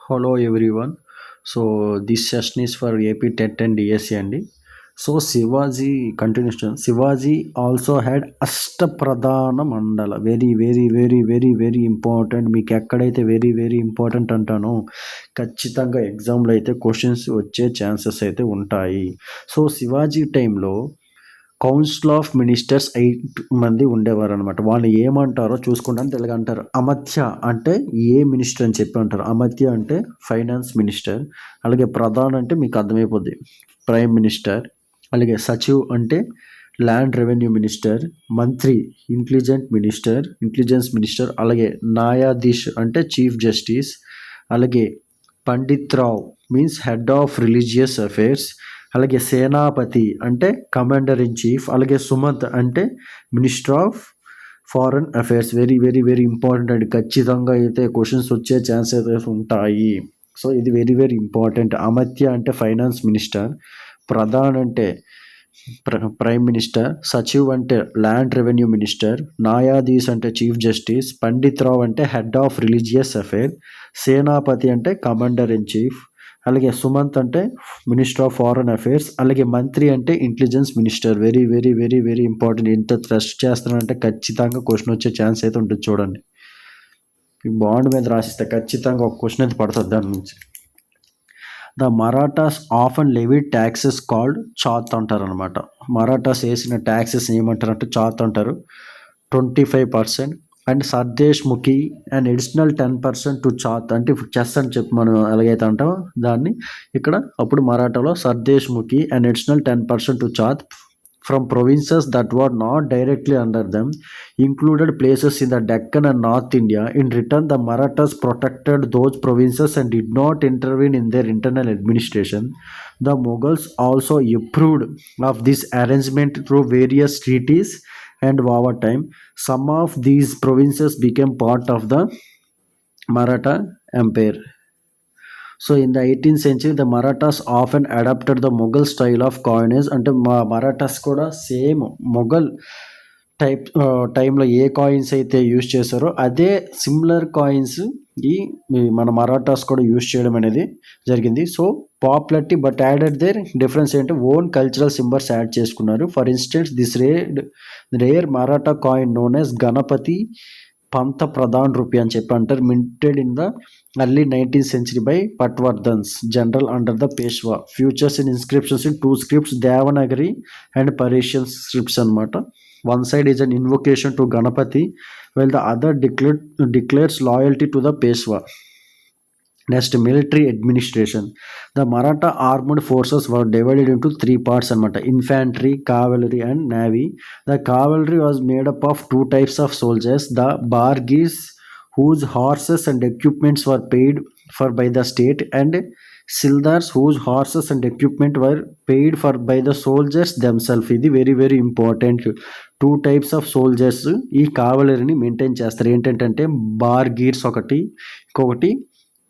Hello everyone. So this session is for AP TET and DSC అండి. So Shivaji continuation Shivaji also had Ashtapradhan Mandal very very very very very important. మీకు ఎక్కడైతే very very important అంటానో ఖచ్చితంగా ఎగ్జామ్లో అయితే questions వచ్చే chances అయితే ఉంటాయి. సో శివాజీ టైంలో కౌన్సిల్ ఆఫ్ మినిస్టర్స్ 8 మంది ఉండేవారు అనమాట. వాళ్ళు ఏమంటారో చూసుకుంటాను తెలుగు అంటారు. అమత్య అంటే ఏ మినిస్టర్ అని చెప్పి అంటారు. అమత్య అంటే ఫైనాన్స్ మినిస్టర్, అలాగే ప్రధాన్ అంటే మీకు అర్థమైపోద్ది ప్రైమ్ మినిస్టర్, అలాగే సచివ్ అంటే ల్యాండ్ రెవెన్యూ మినిస్టర్, మంత్రి ఇంటెలిజెన్స్ మినిస్టర్, అలాగే న్యాయాధీష్ అంటే చీఫ్ జస్టిస్, అలాగే Pandit Rao means head of religious affairs, అలాగే సేనాపతి అంటే కమాండర్ ఇన్ చీఫ్, అలాగే సుమంత్ అంటే minister of foreign affairs. Very very very important అండి. ఖచ్చితంగా అయితే క్వశ్చన్స్ వచ్చే ఛాన్సెస్ ఉంటాయి. సో ఇది వెరీ వెరీ ఇంపార్టెంట్. అమత్య అంటే ఫైనాన్స్ మినిస్టర్, ప్రధాన్ అంటే ప్రైమ్ మినిస్టర్, సచివ్ అంటే ల్యాండ్ రెవెన్యూ మినిస్టర్, న్యాయాధీశ్ అంటే చీఫ్ జస్టిస్, పండిత్ రావ్ అంటే హెడ్ ఆఫ్ రిలీజియస్ అఫైర్, సేనాపతి అంటే కమాండర్ ఇన్ చీఫ్, అలాగే సుమంత్ అంటే మినిస్టర్ ఆఫ్ ఫారెన్ అఫైర్స్, అలాగే మంత్రి అంటే intelligence minister. Very very very very important. ఎంత ట్రస్ట్ చేస్తున్నారంటే ఖచ్చితంగా క్వశ్చన్ వచ్చే ఛాన్స్ అయితే ఉంటుంది. చూడండి, ఈ బాండ్ మీద రాసిస్తే ఖచ్చితంగా ఒక క్వశ్చన్ అయితే పడుతుంది దాని నుంచి. The Marathas often levied taxes called chauth అంటారు అనమాట. మరాఠాస్ వేసిన ట్యాక్సెస్ ఏమంటారంటే చాత్ అంటారు. 25% and Sardeshmukhi and additional 10% to chauth అంటే ఇప్పుడు చెస్ అని చెప్పి మనం ఎలాగైతే అంటామో దాన్ని ఇక్కడ అప్పుడు మరాఠాలో Sardeshmukhi and additional 10% to chauth from provinces that were not directly under them, included places in the Deccan and North India. In return, the Marathas protected those provinces and did not intervene in their internal administration. The Mughals also approved of this arrangement through various treaties, and over time, some of these provinces became part of the Maratha Empire. So in the 18th century the Marathas often adapted the Mughal style of coinage. అంటే మరాఠాస్ కూడా same Mughal టైంలో ఏ coins అయితే use చేశారో అదే similar coins ఈ మన మరాఠాస్ కూడా use చేయడం అనేది జరిగింది. So popularity but added their difference ఏంటంటే ఓన్ కల్చరల్ సింబల్స్ యాడ్ చేసుకున్నారు. For instance this rare Maratha coin known as Ganapati Pant Pradhan rupee అని చెప్పి అంటారు. Minted in the early 19th century by Patwardhans general under the Peshwa. Features in inscriptions in two scripts, Devanagari and Parisian scripts అనమాట. One side is an invocation to Ganapati while the other declares loyalty to the Peshwa. Next, military administration. The Maratha armed forces were divided into three parts అనమాట. Infantry, cavalry and navy. The cavalry was made up of two types of soldiers, the Barghis whose horses and equipments were paid for by the state, and Sildars whose horses and equipment were paid for by the soldiers themselves. ఇది very very important. Two types of soldiers ఈ కావలరీని maintain చేస్తారు. ఏంటంటే బార్గీర్స్ ఒకటి, ఇంకొకటి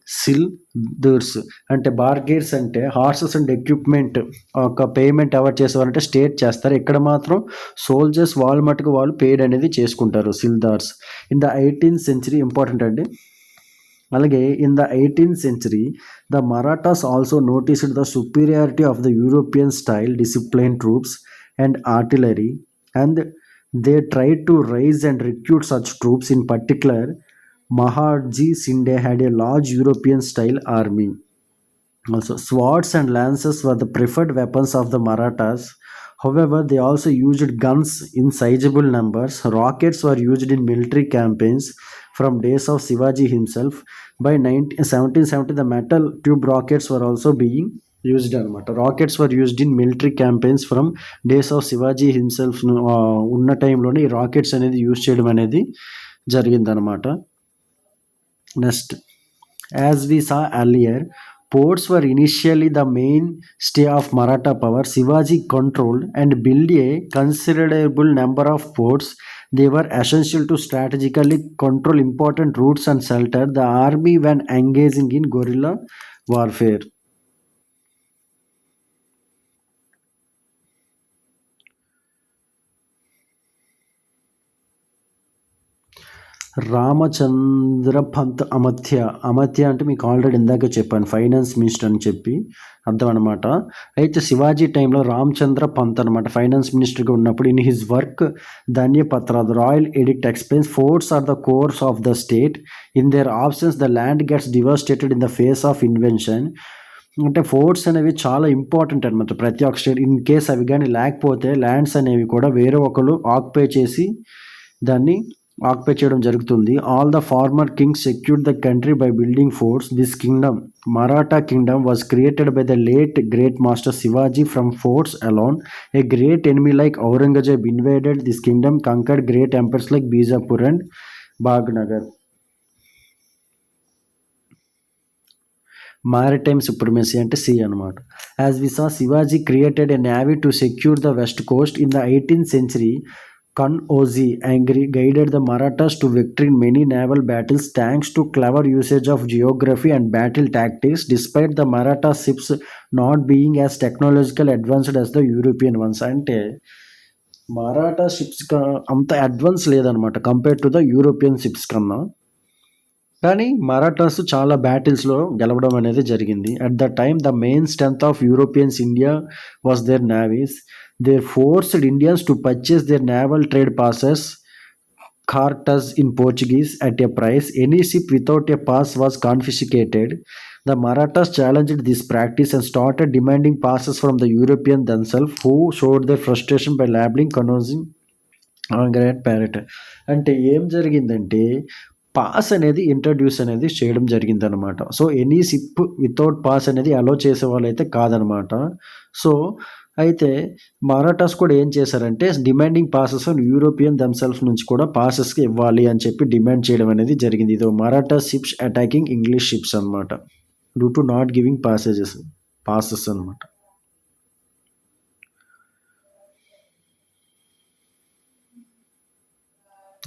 సిల్దర్స్. అంటే బార్గీర్స్ అంటే horses and equipment ఒక payment ఎవరు చేసేవారంటే స్టేట్ చేస్తారు. ఇక్కడ మాత్రం సోల్జర్స్ వాళ్ళ మటుకు వాళ్ళు పెయిడ్ అనేది చేసుకుంటారు, silladars. In the 18th century important అండి. అలాగే in the 18th century the Marathas also noticed the superiority of the European style discipline troops and artillery, and they tried to rise and recruit such troops. In particular Maharji Shinde had a large European style army. Also, swords and lances were the preferred weapons of the Marathas. However, they also used guns in sizable numbers. Rockets were used in military campaigns from days of Shivaji himself. By 1770, the metal tube rockets were also being used అనమాట. Rockets were used in military campaigns from days of Shivaji himself ఉన్న టైంలోనే ఈ rockets అనేది use చేయడం అనేది జరిగిందనమాట. Next, as we saw earlier, ports were initially the mainstay of Maratha power. Shivaji controlled and built a considerable number of ports. They were essential to strategically control important routes and shelter the army when engaging in guerrilla warfare. Ramachandra Pant అమత్య. అమత్య అంటే మీకు already ఇందాకే చెప్పాను, finance minister అని చెప్పి అర్థం అనమాట. అయితే శివాజీ టైంలో రామచంద్ర పంత్ అనమాట ఫైనాన్స్ మినిస్టర్గా ఉన్నప్పుడు in his work Dhanyapatra the royal edict explains forts are the cores of the state. In their options the land gets devastated in the face of invention. అంటే ఫోర్ట్స్ అనేవి చాలా ఇంపార్టెంట్ అనమాట ప్రతి ఒక్క స్టేట్. ఇన్ కేస్ అవి కానీ లేకపోతే lands అనేవి కూడా వేరే ఒకరు ఆక్యుపై చేసి దాన్ని ఆక్యుపై చేయడం జరుగుతుంది. All the former kings secured the country by building forts. This kingdom Maratha kingdom was created by the late great master Shivaji from forts alone. A great enemy like Aurangzeb invaded this kingdom, conquered great emperors like Bijapur and Bhagnagar. Maritime supremacy అంటే sea అనమాట. As we saw Shivaji created a navy to secure the west coast. In the 18th century, Kanauji guided the Marathas to victory in many naval battles thanks to clever usage of geography and battle tactics, despite the Maratha ships not being as technological advanced as the European ones. అంటే Maratha ships అంత advance లేదనమాట compare to the European ships కన్నా. కానీ మరాఠాస్ చాలా బ్యాటిల్స్లో గెలవడం అనేది జరిగింది. At the time the main strength of Europeans India was their navies. They forced Indians to purchase their naval trade passes, cartas in Portuguese, at a price. Any ship without a pass was confiscated. The Marathas challenged this practice and started demanding passes from the Europeans themselves, who showed their frustration by labeling Kanauji Great Pirate. అంటే ఏం జరిగిందంటే pass అనేది introduce అనేది చేయడం జరిగిందనమాట. So any ship without pass అనేది అలో చేసే వాళ్ళు అయితే కాదనమాట. సో అయితే మరాఠాస్ కూడా ఏం చేశారంటే డిమాండింగ్ పాసెస్ యూరోపియన్ దెమ్సెల్ఫ్ నుంచి కూడా పాసెస్కి ఇవ్వాలి అని చెప్పి డిమాండ్ చేయడం అనేది జరిగింది. ఇది Maratha ships attacking English ships అనమాట due to not giving passes అనమాట.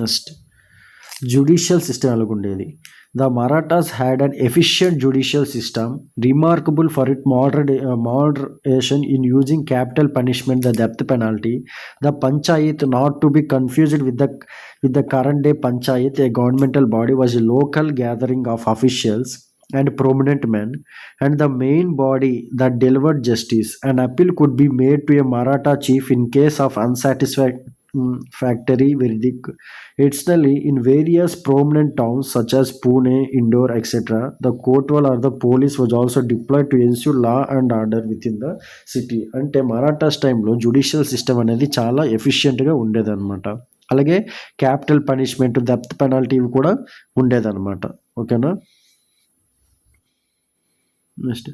నెక్స్ట్ judicial system అలాగుండేది. The Marathas had an efficient judicial system, remarkable for its moderation in using capital punishment, the death penalty. The Panchayat, not to be confused with the current day Panchayat, a governmental body, was a local gathering of officials and prominent men, and the main body that delivered justice. An appeal could be made to a Maratha chief in case of unsatisfactory verdict. Additionally, in various prominent towns such as Pune, Indore, etc., the kotwal or the police was also deployed to ensure law and order within the city. అంటే మరాఠాస్ టైంలో judicial system అనేది చాలా ఎఫిషియెంట్గా ఉండేదన్నమాట. అలాగే capital punishment, death penalty కూడా ఉండేదన్నమాట. ఓకేనా. Next,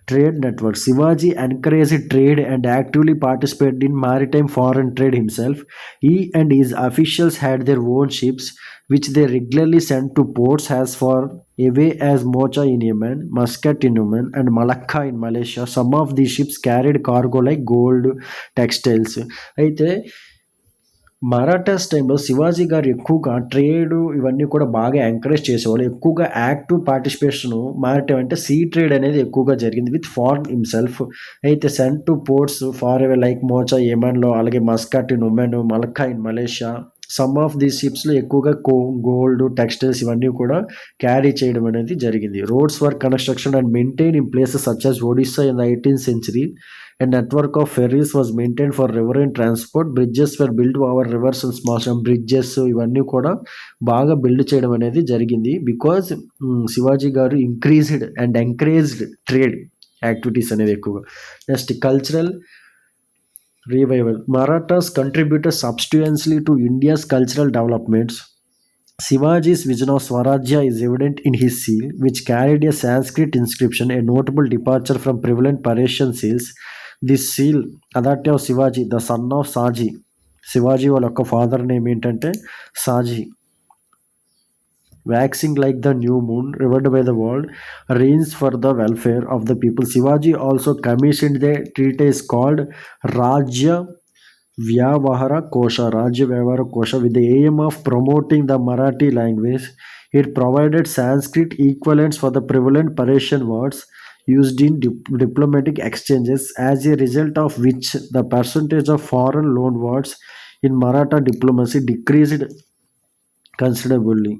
trade network. Shivaji encouraged trade and actively participated in maritime foreign trade himself. He and his officials had their own ships, which they regularly sent to ports as far away as Mocha in Yemen, Muscat in Oman, and Malacca in Malaysia. Some of these ships carried cargo like gold, textiles. అయితే మరాఠాస్ టైంలో శివాజీ గారు ఎక్కువగా trade ఇవన్నీ కూడా బాగా encourage చేసేవాళ్ళు. ఎక్కువగా active participation maritime అంటే సీ ట్రేడ్ అనేది ఎక్కువగా జరిగింది విత్ ఫారెన్ హిమ్సెల్ఫ్. అయితే sent to ports far away like Mocha యెమెన్లో, అలాగే Muscat in Oman, Malacca in Malaysia. Some of these షిప్స్లో ఎక్కువగా గోల్డ్, టెక్స్టైల్స్ ఇవన్నీ కూడా క్యారీ చేయడం అనేది జరిగింది. Roads were construction and maintain in places such as Odisha in the 18th century. A network of ferries was maintained for riverine transport. Bridges were built over rivers and small bridges ఇవన్నీ కూడా బాగా build చేయడం అనేది జరిగింది. Because Shivaji గారు increased and encouraged trade activities అనేది ఎక్కువగా. Next cultural revival. Marathas contributed substantially to India's cultural developments. Shivaji's vision of Swarajya is evident in his seal, which carried a Sanskrit inscription, a notable departure from prevalent Persian seals. This seal, Adatya of Shivaji, the son of Saji. Shivaji వాళ్ళ యొక్క father name ఏంటంటే సాజీ. Waxing like the new moon, revered by the world, reigns for the welfare of the people. Shivaji also commissioned a treatise called Rajya Vyavahara Kosha with the aim of promoting the Marathi language. It provided Sanskrit equivalents for the prevalent Persian words used in diplomatic exchanges, as a result of which the percentage of foreign loan words in Maratha diplomacy decreased considerably.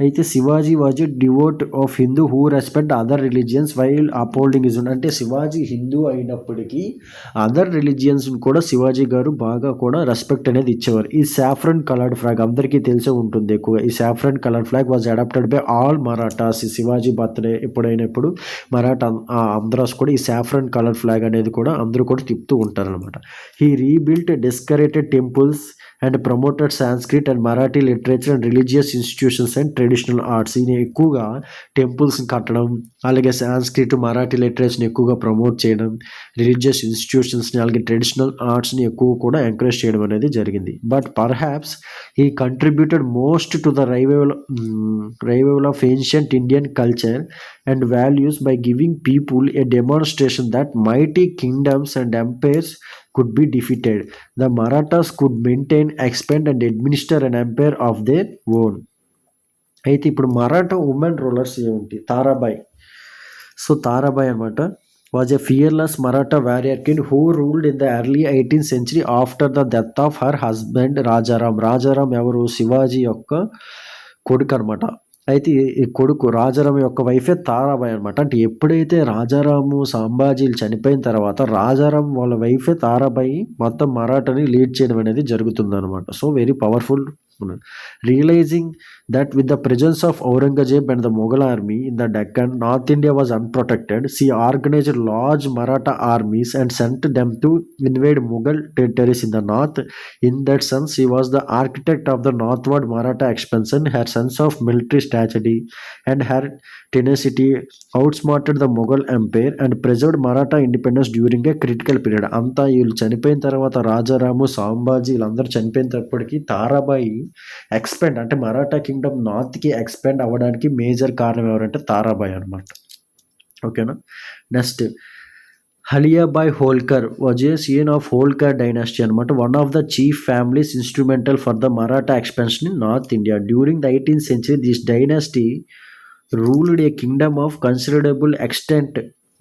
అయితే Shivaji was a devout of Hindu who respect other religions while upholding is అంటే శివాజీ హిందూ అయినప్పటికీ other religions కూడా శివాజీ గారు బాగా కూడా respect అనేది ఇచ్చేవారు. ఈ సాఫ్రన్ కలర్డ్ ఫ్లాగ్ అందరికీ తెలిసే ఉంటుంది ఎక్కువగా. ఈ saffron coloured flag was adopted by all Marathas. Shivaji birthday ఎప్పుడైనప్పుడు మరాఠా ఆంధ్రాస్ కూడా ఈ సాఫ్రన్ కలర్ ఫ్లాగ్ అనేది కూడా అందరూ కూడా తిప్పుతూ ఉంటారనమాట. He rebuilt desecrated temples and promoted Sanskrit and Marathi literature and religious institutions and traditional arts. ఈయన ఎక్కువగా టెంపుల్స్ని కట్టడం, అలాగే సాంస్క్రిట్ మరాఠీ లిటరేచర్ని ఎక్కువగా ప్రమోట్ చేయడం, రిలీజియస్ ఇన్స్టిట్యూషన్స్ని అలాగే ట్రెడిషనల్ ఆర్ట్స్ని ఎక్కువ కూడా ఎంకరేజ్ చేయడం అనేది జరిగింది. But perhaps he contributed most to the revival of ancient Indian culture and values by giving people a demonstration that mighty kingdoms and empires could be defeated. The Marathas could maintain, expand and administer an empire of their own. అయితే ఇప్పుడు Maratha women rulers ఏమిటి? Tarabai. So Tarabai అనమాట was a fearless Maratha warrior king who ruled in the early 18th century after the death of her husband Rajaram. Rajaram ఎవరు? శివాజీ యొక్క కొడుకు అనమాట. అయితే ఈ కొడుకు రాజారాం యొక్క వైఫే తారాబాయి అనమాట. అంటే ఎప్పుడైతే రాజారాము సంభాజీలు చనిపోయిన తర్వాత రాజారాం వాళ్ళ వైఫే తారాబాయి మొత్తం మరాఠాని లీడ్ చేయడం అనేది జరుగుతుందన్నమాట. So very powerful. Realizing that with the presence of Aurangzeb and the Mughal army in the Deccan, North India was unprotected, she organized large Maratha armies and sent them to invade Mughal territories in the north. In that sense, she was the architect of the northward Maratha expansion. Her sense of military strategy and her tenacity outsmarted the Mughal empire and preserved Maratha independence during a critical period. అంతా వీళ్ళు చనిపోయిన తర్వాత రాజారాము సాంబాజీ వీళ్ళందరూ చనిపోయినప్పటికీ Tarabai expand అంటే Maratha kingdom నార్త్కి expand అవ్వడానికి major కారణం ఎవరంటే తారాబాయి అనమాట. ఓకేనా. Next Ahilyabai Holkar was a scion of Holkar dynasty అనమాట. One of the chief families instrumental for the Maratha expansion in north India. During the 18th century this dynasty ruled a kingdom of considerable extent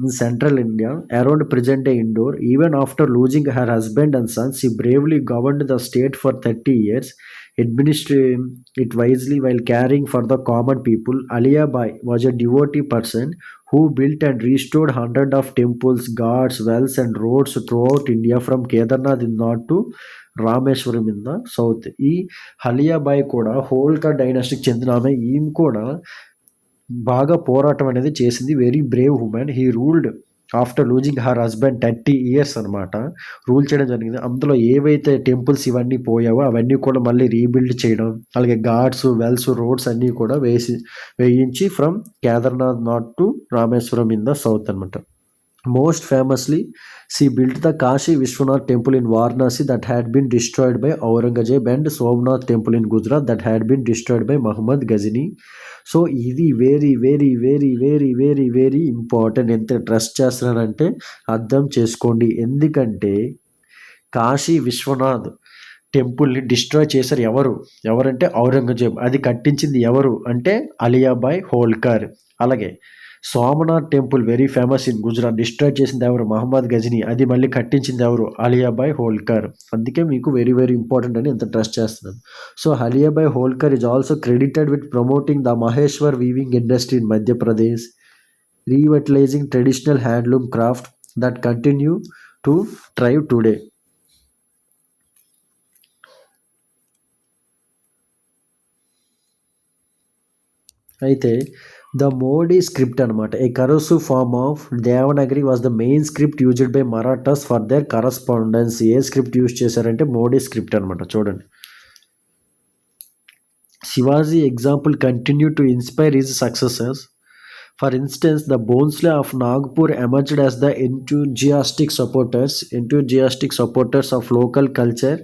in central India around present-day Indore. Even after losing her husband and sons, she bravely governed the state for 30 years, administering it wisely while caring for the common people. Aliyabai was a devotee person who built and restored hundreds of temples, ghats, wells and roads throughout India from Kedarnath in north to Rameswaram in the south. ఈ హలియాబాయి కూడా హోల్కర్ డైనాస్టీకి చెందిన ఆమె. ఈమె కూడా బాగా పోరాటం అనేది చేసింది. Very Brave women. He ruled after losing her husband 30 years అనమాట రూల్ చేయడం జరిగింది. అందులో ఏవైతే టెంపుల్స్ ఇవన్నీ పోయావో అవన్నీ కూడా మళ్ళీ రీబిల్డ్ చేయడం, అలాగే ఘాట్స్, వెల్స్, రోడ్స్ అన్నీ కూడా వేయించి from Kedarnath north to Rameswaram in the south అనమాట. Most famously, she built the Kashi Vishwanath temple in Varanasi that had been destroyed by Aurangzeb and Somnath temple in Gujarat that had been destroyed by Muhammad Ghazni. So ఇది very very very very very very important. ఎంత trust చేస్తున్నానంటే అర్థం చేసుకోండి. ఎందుకంటే కాశీ విశ్వనాథ్ టెంపుల్ని destroy చేశారు ఎవరంటే ఔరంగజేబ్. అది కట్టించింది ఎవరు అంటే అలియాబాయ్ హోల్కర్. అలాగే Somnath temple very famous in Gujarat, destroy చేసింది ఎవరు? మహమ్మద్ గజనీ. అది మళ్ళీ కట్టించింది ఎవరు? అలియాబాయ్ హోల్కర్. అందుకే మీకు వెరీ వెరీ ఇంపార్టెంట్ అని ఎంత ట్రస్ట్ చేస్తున్నాను. So అలియాబాయ్ Holkar is also credited with promoting the Maheshwar weaving industry in Madhya Pradesh, రీవైటలైజింగ్ traditional handloom craft that continue to thrive today. అయితే ద మోడీ స్క్రిప్ట్ అనమాట. ఏ కరసివ్ form of Devanagari was the main script used by Marathas for their correspondence. A script use చేశారంటే Modi script అనమాట. చూడండి. Shivaji example continue to inspire his successors. For instance, the Bhonsle of Nagpur emerged as the enthusiastic supporters of local culture,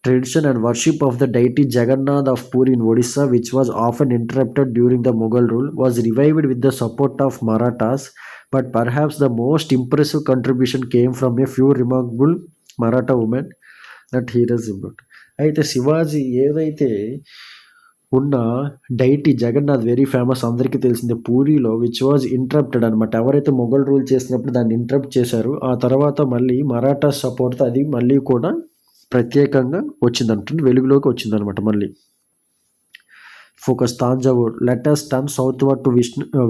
tradition and worship of the deity Jagannath of Puri in Odisha, which was often interrupted during the Mughal rule, was revived with the support of Marathas. But perhaps the most impressive contribution came from a few remarkable Maratha women that heroes about. అయితే శివాజీ ఏదైతే ఉన్న deity Jagannadh very famous, అందరికీ తెలిసిందే, పూరిలో which was interrupted అనమాట. ఎవరైతే Mughal rule చేసినప్పుడు దాన్ని interrupt చేశారు. ఆ తర్వాత మళ్ళీ మరాఠా సపోర్ట్తో అది మళ్ళీ కూడా ప్రత్యేకంగా వచ్చిందంటుంది, వెలుగులోకి వచ్చిందనమాట మళ్ళీ. focus Tanjavur. Let us turn southward to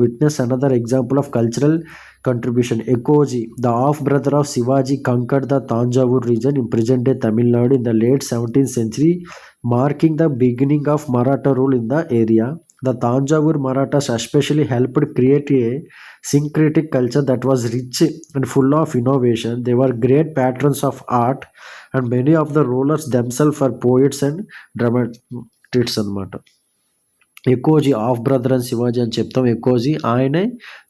witness another example of cultural contribution. Ekoji, the half-brother of Shivaji, conquered the Tanjavur region in present-day Tamil Nadu in the late 17th century, marking the beginning of Maratha rule in the area. The Tanjavur Marathas especially helped create a syncretic culture that was rich and full of innovation. They were great patrons of art, and many of the rulers themselves were poets and dramatists అన్నమాట. ఎకోజీ half brother అని శివాజీ అని చెప్తాం. ఎకోజీ ఆయనే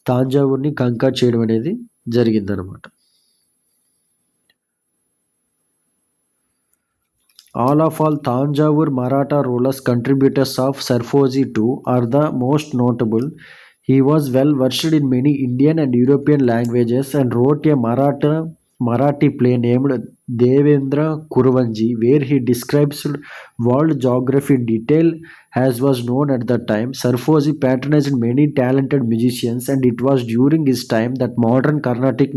తాంజావూర్ని కంకర్ చేయడం అనేది జరిగిందనమాట. All Tanjavur Maratha rulers contributors of Sarfoji too are the most notable. He was well versed in many Indian and European languages and wrote a Marathi play named Devendra Kurvanji, where he describes world geography in detail as was known at the time. Sarfoji patronized many talented musicians, and it was during his time that modern Carnatic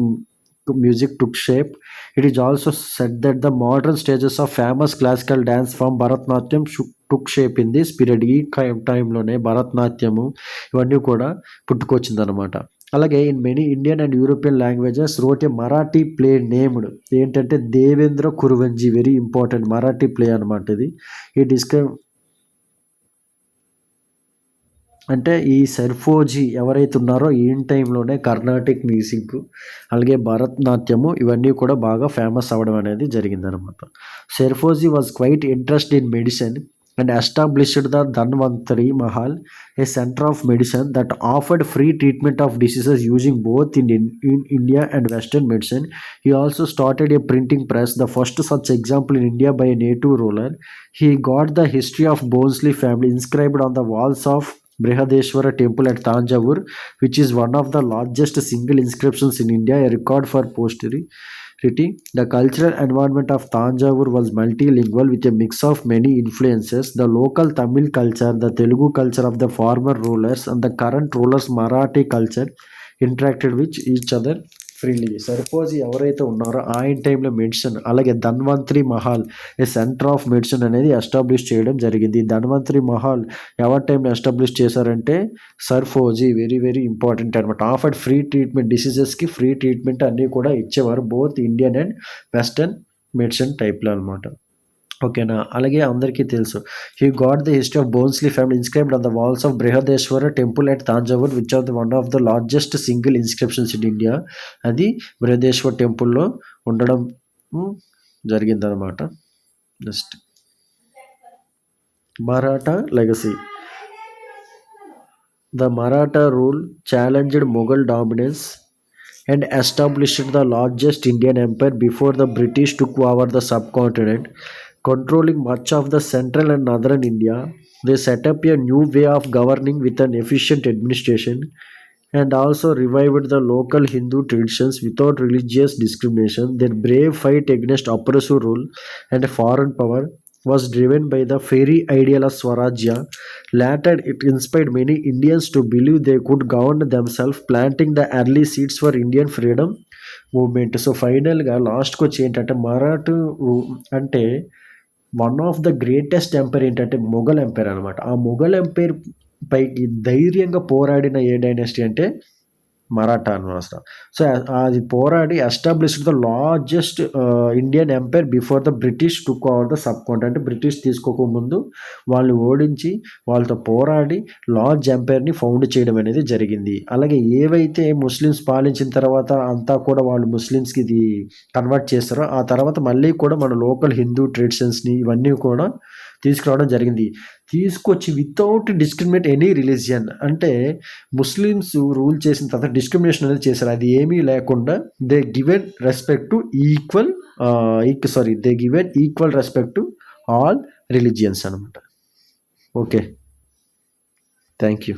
music took shape. It is also said that the modern stages of famous classical dance form Bharatnatyam took shape in this period. ఈ టైంలోనే భరతనాట్యము ఇవన్నీ కూడా పుట్టుకొచ్చిందనమాట. అలాగే in many Indian and European languages wrote a Marathi play named ఏంటంటే Devendra Kuravanji. Very important Marathi play అనమాట ఇది. ఈ డిస్క్రైబ్ అంటే ఈ సర్ఫోజీ ఎవరైతే ఉన్నారో ఈ టైంలోనే కర్ణాటిక్ మ్యూజిక్ అలాగే భరతనాట్యము ఇవన్నీ కూడా బాగా ఫేమస్ అవ్వడం అనేది జరిగిందనమాట. Serfoji was quite interest in medicine and established the Dhanvantari Mahal, a center of medicine that offered free treatment of diseases using both in India and Western medicine. He also started a printing press, the first such example in India by a native ruler. He got the history of Bonsley family inscribed on the walls of Brihadeshwara temple at Tanjavur, which is one of the largest single inscriptions in India, a record for posterity. The cultural environment of Tanjavur was multilingual with a mix of many influences. The local Tamil culture, the Telugu culture of the former rulers, and the current rulers' Marathi culture interacted with each other freely. Serfoji ఎవరైతే ఉన్నారో ఆయన టైంలో medicine అలాగే Dhanvantari Mahal a centre of medicine అనేది establish చేయడం జరిగింది. ధన్వంతరి మహల్ ఎవరి టైంలో ఎస్టాబ్లిష్ చేశారంటే సర్ఫోజీ. వెరీ వెరీ ఇంపార్టెంట్ అనమాట. ఆఫర్డ్ ఫ్రీ ట్రీట్మెంట్, డిసీజెస్కి ఫ్రీ ట్రీట్మెంట్ అన్నీ కూడా ఇచ్చేవారు both Indian and western medicine టైప్లో అనమాట. ఓకేనా. అలాగే అందరికీ తెలుసు he got the history of Bhonsle family inscribed on the walls of Brihadeeswara temple at Thanjavur which are the one of the largest single inscriptions in India. అది బృహదేశ్వర్ టెంపుల్లో ఉండడం జరిగిందనమాట. Next Maratha legacy. The Maratha rule challenged Mughal dominance and established the largest Indian empire before the British took over the subcontinent, controlling much of the central and northern India. They set up a new way of governing with an efficient administration and also revived the local Hindu traditions without religious discrimination. Their brave fight against oppressive rule and foreign power was driven by the fairy ideal of Swarajya. Later, it inspired many Indians to believe they could govern themselves, planting the early seeds for Indian freedom movement. So ఫైనల్గా లాస్ట్కి వచ్చి ఏంటంటే మరాఠా అంటే one of the greatest empire ఏంటంటే Mughal umpire అనమాట. ఆ Mughal umpire పైకి ధైర్యంగా పోరాడిన ఏ డైనాసిటీ అంటే మరాఠా అనమాట. సో అది పోరాడి established the largest Indian empire before the British took over the subcontinent. అంటే బ్రిటిష్ తీసుకోకముందు వాళ్ళని ఓడించి వాళ్ళతో పోరాడి లార్జ్ ఎంపైర్ని ఫౌండ్ చేయడం అనేది జరిగింది. అలాగే ఏవైతే ముస్లిమ్స్ పాలించిన తర్వాత అంతా కూడా వాళ్ళు ముస్లిమ్స్కి ఇది కన్వర్ట్ చేస్తారో ఆ తర్వాత మళ్ళీ కూడా మన లోకల్ హిందూ ట్రెడిషన్స్ని ఇవన్నీ కూడా తీసుకురావడం జరిగింది. తీసుకొచ్చి వితౌట్ డిస్క్రిమినేట్ ఎనీ రిలీజియన్. అంటే ముస్లిమ్స్ రూల్ చేసిన తర్వాత డిస్క్రిమినేషన్ అనేది చేశారు. అది ఏమీ లేకుండా they given respect to they given equal respect to all religions అనమాట. Okay, thank you.